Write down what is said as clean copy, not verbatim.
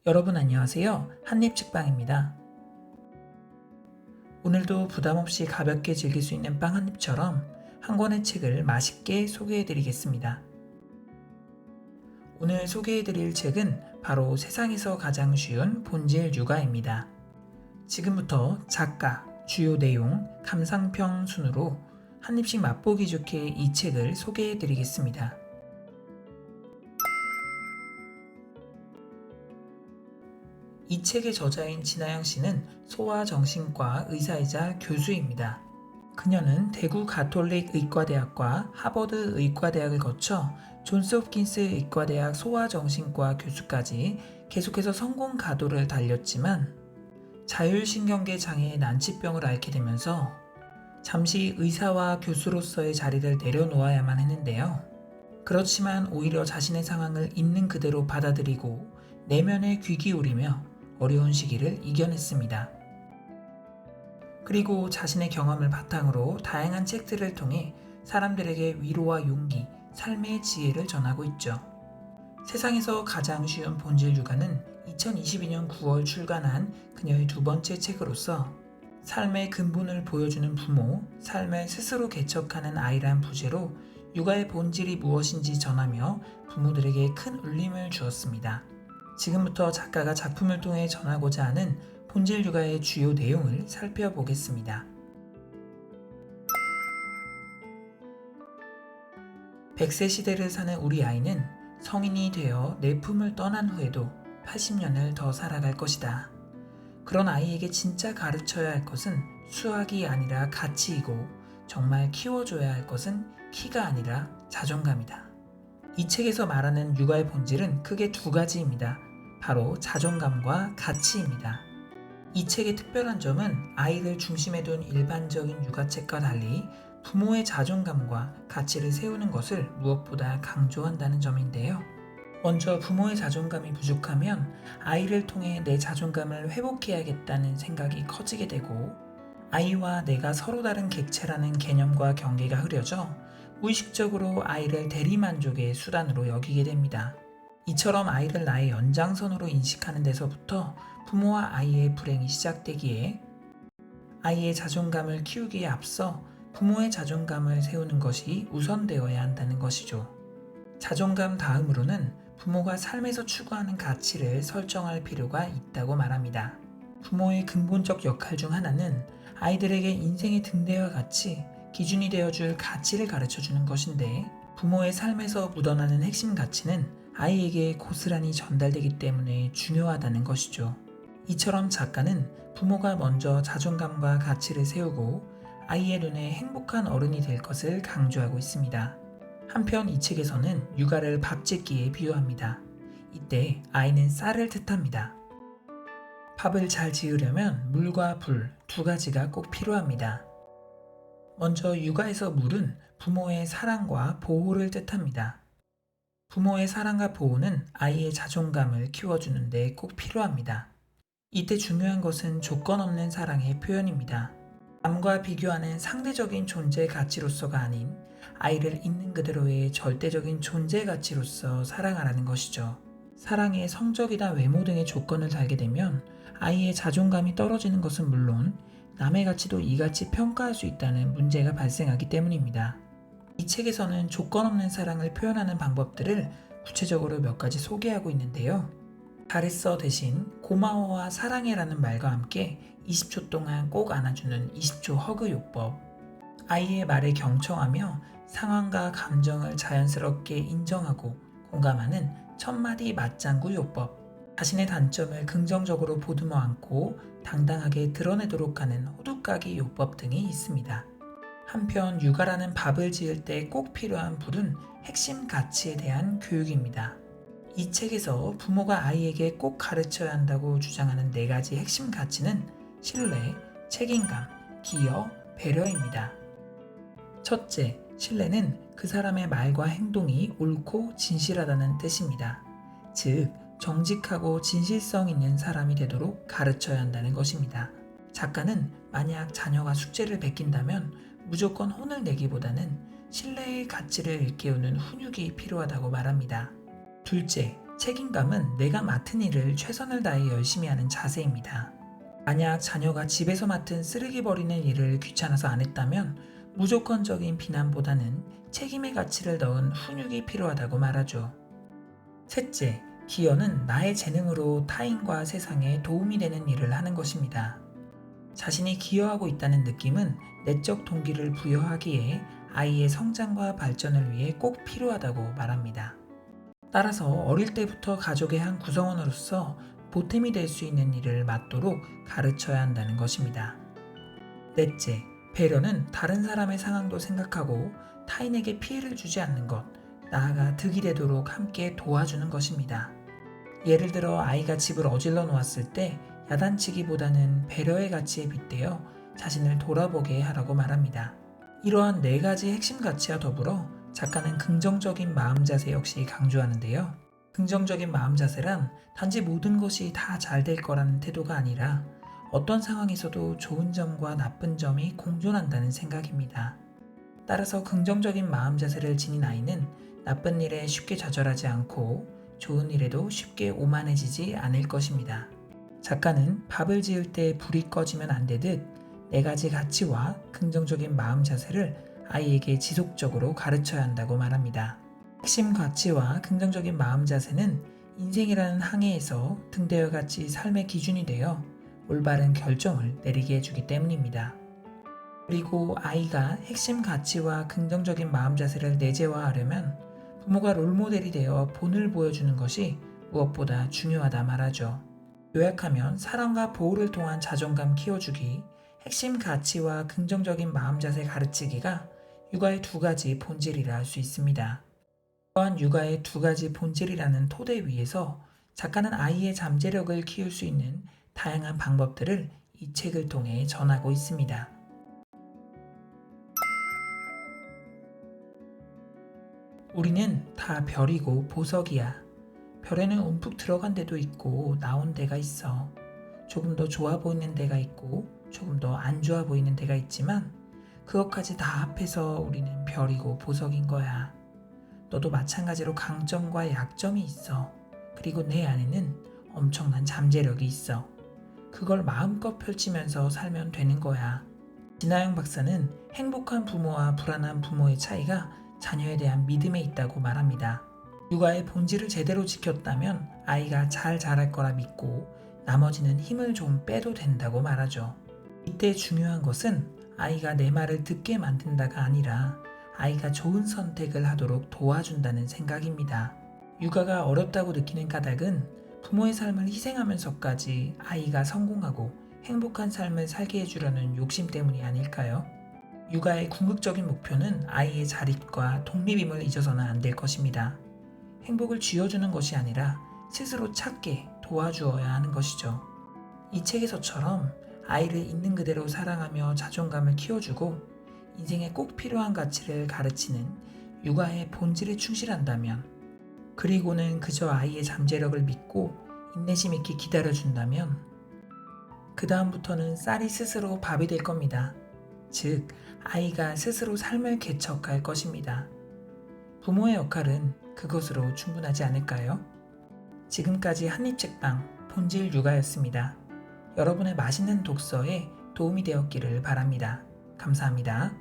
여러분 안녕하세요. 한입책방입니다. 오늘도 부담없이 가볍게 즐길 수 있는 빵 한 입처럼 한 권의 책을 맛있게 소개해드리겠습니다. 오늘 소개해드릴 책은 바로 세상에서 가장 쉬운 본질 육아입니다. 지금부터 작가, 주요 내용, 감상평 순으로 한 입씩 맛보기 좋게 이 책을 소개해드리겠습니다. 이 책의 저자인 진아영 씨는 소아정신과 의사이자 교수입니다. 그녀는 대구 가톨릭 의과대학과 하버드 의과대학을 거쳐 존스 홉킨스 의과대학 소아정신과 교수까지 계속해서 성공 가도를 달렸지만 자율신경계 장애의 난치병을 앓게 되면서 잠시 의사와 교수로서의 자리를 내려놓아야만 했는데요. 그렇지만 오히려 자신의 상황을 있는 그대로 받아들이고 내면에 귀 기울이며 어려운 시기를 이겨냈습니다. 그리고 자신의 경험을 바탕으로 다양한 책들을 통해 사람들에게 위로와 용기, 삶의 지혜를 전하고 있죠. 세상에서 가장 쉬운 본질 육아는 2022년 9월 출간한 그녀의 두 번째 책으로서 삶의 근본을 보여주는 부모, 삶을 스스로 개척하는 아이란 부제로 육아의 본질이 무엇인지 전하며 부모들에게 큰 울림을 주었습니다. 지금부터 작가가 작품을 통해 전하고자 하는 본질 육아의 주요 내용을 살펴보겠습니다. 100세 시대를 사는 우리 아이는 성인이 되어 내 품을 떠난 후에도 80년을 더 살아갈 것이다. 그런 아이에게 진짜 가르쳐야 할 것은 수학이 아니라 가치이고 정말 키워줘야 할 것은 키가 아니라 자존감이다. 이 책에서 말하는 육아의 본질은 크게 두 가지입니다. 바로 자존감과 가치입니다. 이 책의 특별한 점은 아이를 중심에 둔 일반적인 육아책과 달리 부모의 자존감과 가치를 세우는 것을 무엇보다 강조한다는 점인데요. 먼저 부모의 자존감이 부족하면 아이를 통해 내 자존감을 회복해야겠다는 생각이 커지게 되고 아이와 내가 서로 다른 객체라는 개념과 경계가 흐려져 무의식적으로 아이를 대리만족의 수단으로 여기게 됩니다. 이처럼 아이를 나의 연장선으로 인식하는 데서부터 부모와 아이의 불행이 시작되기에 아이의 자존감을 키우기에 앞서 부모의 자존감을 세우는 것이 우선되어야 한다는 것이죠. 자존감 다음으로는 부모가 삶에서 추구하는 가치를 설정할 필요가 있다고 말합니다. 부모의 근본적 역할 중 하나는 아이들에게 인생의 등대와 같이 기준이 되어줄 가치를 가르쳐주는 것인데 부모의 삶에서 묻어나는 핵심 가치는 아이에게 고스란히 전달되기 때문에 중요하다는 것이죠. 이처럼 작가는 부모가 먼저 자존감과 가치를 세우고 아이의 눈에 행복한 어른이 될 것을 강조하고 있습니다. 한편 이 책에서는 육아를 밥짓기에 비유합니다. 이때 아이는 쌀을 뜻합니다. 밥을 잘 지으려면 물과 불 두 가지가 꼭 필요합니다. 먼저 육아에서 물은 부모의 사랑과 보호를 뜻합니다. 부모의 사랑과 보호는 아이의 자존감을 키워주는데 꼭 필요합니다. 이때 중요한 것은 조건 없는 사랑의 표현입니다. 남과 비교하는 상대적인 존재 가치로서가 아닌 아이를 있는 그대로의 절대적인 존재 가치로서 사랑하라는 것이죠. 사랑에 성적이나 외모 등의 조건을 달게 되면 아이의 자존감이 떨어지는 것은 물론 남의 가치도 이같이 평가할 수 있다는 문제가 발생하기 때문입니다. 이 책에서는 조건 없는 사랑을 표현하는 방법들을 구체적으로 몇 가지 소개하고 있는데요. 잘했어 대신 고마워와 사랑해라는 말과 함께 20초 동안 꼭 안아주는 20초 허그 요법, 아이의 말에 경청하며 상황과 감정을 자연스럽게 인정하고 공감하는 첫마디 맞장구 요법, 자신의 단점을 긍정적으로 보듬어 안고 당당하게 드러내도록 하는 호두까기 요법 등이 있습니다. 한편 육아라는 밥을 지을 때 꼭 필요한 불은 핵심 가치에 대한 교육입니다. 이 책에서 부모가 아이에게 꼭 가르쳐야 한다고 주장하는 4가지 핵심 가치는 신뢰, 책임감, 기여, 배려입니다. 첫째, 신뢰는 그 사람의 말과 행동이 옳고 진실하다는 뜻입니다. 즉, 정직하고 진실성 있는 사람이 되도록 가르쳐야 한다는 것입니다. 작가는 만약 자녀가 숙제를 베낀다면 무조건 혼을 내기보다는 신뢰의 가치를 일깨우는 훈육이 필요하다고 말합니다. 둘째, 책임감은 내가 맡은 일을 최선을 다해 열심히 하는 자세입니다. 만약 자녀가 집에서 맡은 쓰레기 버리는 일을 귀찮아서 안 했다면 무조건적인 비난보다는 책임의 가치를 넣은 훈육이 필요하다고 말하죠. 셋째, 기여는 나의 재능으로 타인과 세상에 도움이 되는 일을 하는 것입니다. 자신이 기여하고 있다는 느낌은 내적 동기를 부여하기에 아이의 성장과 발전을 위해 꼭 필요하다고 말합니다. 따라서 어릴 때부터 가족의 한 구성원으로서 보탬이 될 수 있는 일을 맡도록 가르쳐야 한다는 것입니다. 넷째, 배려는 다른 사람의 상황도 생각하고 타인에게 피해를 주지 않는 것, 나아가 득이 되도록 함께 도와주는 것입니다. 예를 들어 아이가 집을 어질러 놓았을 때 야단치기보다는 배려의 가치에 빗대어 자신을 돌아보게 하라고 말합니다. 이러한 네 가지 핵심 가치와 더불어 작가는 긍정적인 마음 자세 역시 강조하는데요. 긍정적인 마음 자세란 단지 모든 것이 다 잘 될 거라는 태도가 아니라 어떤 상황에서도 좋은 점과 나쁜 점이 공존한다는 생각입니다. 따라서 긍정적인 마음 자세를 지닌 아이는 나쁜 일에 쉽게 좌절하지 않고 좋은 일에도 쉽게 오만해지지 않을 것입니다. 작가는 밥을 지을 때 불이 꺼지면 안 되듯 네 가지 가치와 긍정적인 마음 자세를 아이에게 지속적으로 가르쳐야 한다고 말합니다. 핵심 가치와 긍정적인 마음 자세는 인생이라는 항해에서 등대와 같이 삶의 기준이 되어 올바른 결정을 내리게 해주기 때문입니다. 그리고 아이가 핵심 가치와 긍정적인 마음 자세를 내재화하려면 부모가 롤모델이 되어 본을 보여주는 것이 무엇보다 중요하다 말하죠. 요약하면 사랑과 보호를 통한 자존감 키워주기, 핵심 가치와 긍정적인 마음 자세 가르치기가 육아의 두 가지 본질이라 할 수 있습니다. 또한 육아의 두 가지 본질이라는 토대 위에서 작가는 아이의 잠재력을 키울 수 있는 다양한 방법들을 이 책을 통해 전하고 있습니다. 우리는 다 별이고 보석이야. 별에는 움푹 들어간 데도 있고 나온 데가 있어. 조금 더 좋아 보이는 데가 있고 조금 더 안 좋아 보이는 데가 있지만 그것까지 다 합해서 우리는 별이고 보석인 거야. 너도 마찬가지로 강점과 약점이 있어. 그리고 내 안에는 엄청난 잠재력이 있어. 그걸 마음껏 펼치면서 살면 되는 거야. 진아영 박사는 행복한 부모와 불안한 부모의 차이가 자녀에 대한 믿음에 있다고 말합니다. 육아의 본질을 제대로 지켰다면 아이가 잘 자랄 거라 믿고 나머지는 힘을 좀 빼도 된다고 말하죠. 이때 중요한 것은 아이가 내 말을 듣게 만든다가 아니라 아이가 좋은 선택을 하도록 도와준다는 생각입니다. 육아가 어렵다고 느끼는 까닭은 부모의 삶을 희생하면서까지 아이가 성공하고 행복한 삶을 살게 해주려는 욕심 때문이 아닐까요? 육아의 궁극적인 목표는 아이의 자립과 독립임을 잊어서는 안 될 것입니다. 행복을 쥐어주는 것이 아니라 스스로 찾게 도와주어야 하는 것이죠. 이 책에서처럼 아이를 있는 그대로 사랑하며 자존감을 키워주고 인생에 꼭 필요한 가치를 가르치는 육아의 본질에 충실한다면, 그리고는 그저 아이의 잠재력을 믿고 인내심 있게 기다려준다면 그 다음부터는 쌀이 스스로 밥이 될 겁니다. 즉, 아이가 스스로 삶을 개척할 것입니다. 부모의 역할은 그것으로 충분하지 않을까요? 지금까지 한입책방 본질 육아였습니다. 여러분의 맛있는 독서에 도움이 되었기를 바랍니다. 감사합니다.